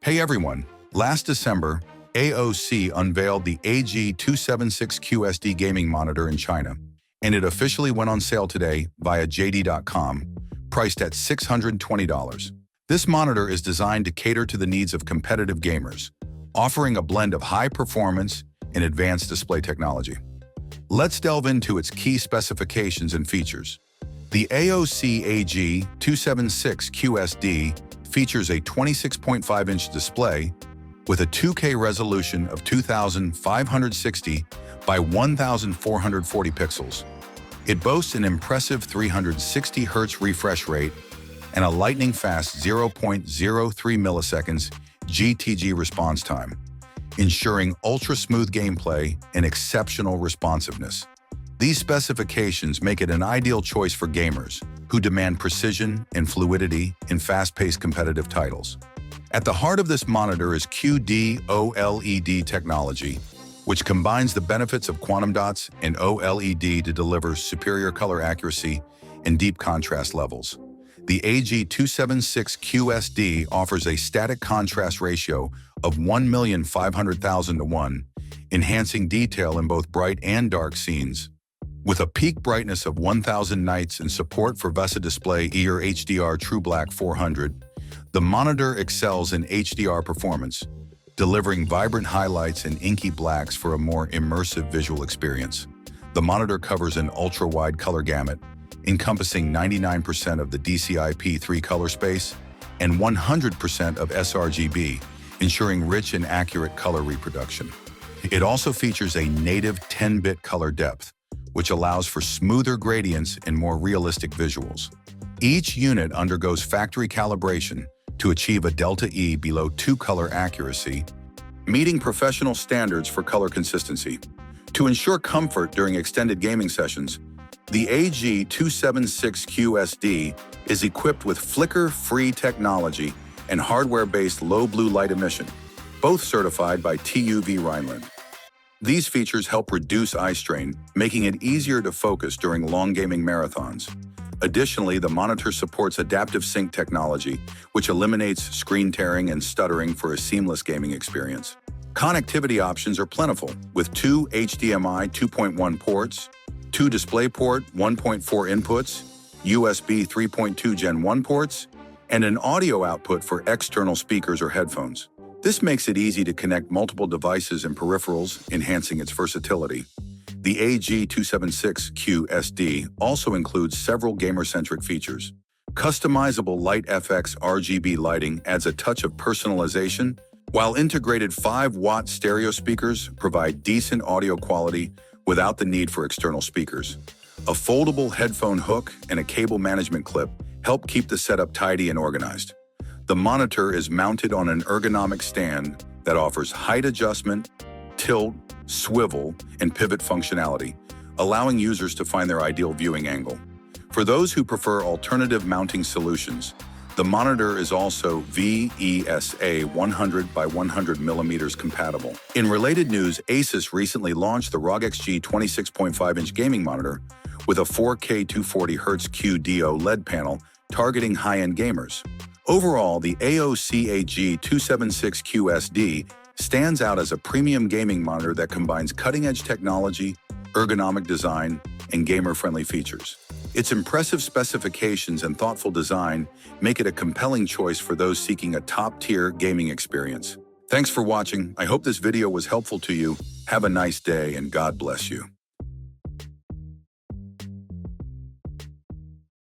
Hey everyone, last December, AOC unveiled the AG276QSD gaming monitor in China, and it officially went on sale today via JD.com, priced at $620. This monitor is designed to cater to the needs of competitive gamers, offering a blend of high performance and advanced display technology. Let's delve into its key specifications and features. The AOC AG276QSD features a 26.5-inch display with a 2K resolution of 2,560 by 1,440 pixels. It boasts an impressive 360 Hz refresh rate and a lightning-fast 0.03 milliseconds GTG response time, ensuring ultra-smooth gameplay and exceptional responsiveness. These specifications make it an ideal choice for gamers who demand precision and fluidity in fast-paced competitive titles. At the heart of this monitor is QD-OLED technology, which combines the benefits of quantum dots and OLED to deliver superior color accuracy and deep contrast levels. The AG276QSD offers a static contrast ratio of 1,500,000 to 1, enhancing detail in both bright and dark scenes. With a peak brightness of 1,000 nits and support for VESA Display or HDR True Black 400, the monitor excels in HDR performance, delivering vibrant highlights and inky blacks for a more immersive visual experience. The monitor covers an ultra-wide color gamut, encompassing 99% of the DCI-P3 color space and 100% of sRGB, ensuring rich and accurate color reproduction. It also features a native 10-bit color depth, which allows for smoother gradients and more realistic visuals. Each unit undergoes factory calibration to achieve a delta E below 2 color accuracy, meeting professional standards for color consistency. To ensure comfort during extended gaming sessions, the AG276QSD is equipped with flicker-free technology and hardware-based low blue light emission, both certified by TÜV Rheinland. These features help reduce eye strain, making it easier to focus during long gaming marathons. Additionally, the monitor supports adaptive sync technology, which eliminates screen tearing and stuttering for a seamless gaming experience. Connectivity options are plentiful, with 2 HDMI 2.1 ports, 2 DisplayPort 1.4 inputs, USB 3.2 Gen 1 ports, and an audio output for external speakers or headphones. This makes it easy to connect multiple devices and peripherals, enhancing its versatility. The AG276QSD also includes several gamer-centric features. Customizable LightFX RGB lighting adds a touch of personalization, while integrated 5-watt stereo speakers provide decent audio quality without the need for external speakers. A foldable headphone hook and a cable management clip help keep the setup tidy and organized. The monitor is mounted on an ergonomic stand that offers height adjustment, tilt, swivel, and pivot functionality, allowing users to find their ideal viewing angle. For those who prefer alternative mounting solutions, the monitor is also VESA 100 by 100 mm compatible. In related news, Asus recently launched the ROG XG 26.5-inch gaming monitor with a 4K 240Hz QD-OLED panel targeting high-end gamers. Overall, the AOC AG276QSD stands out as a premium gaming monitor that combines cutting-edge technology, ergonomic design, and gamer-friendly features. Its impressive specifications and thoughtful design make it a compelling choice for those seeking a top-tier gaming experience. Thanks for watching. I hope this video was helpful to you. Have a nice day and God bless you.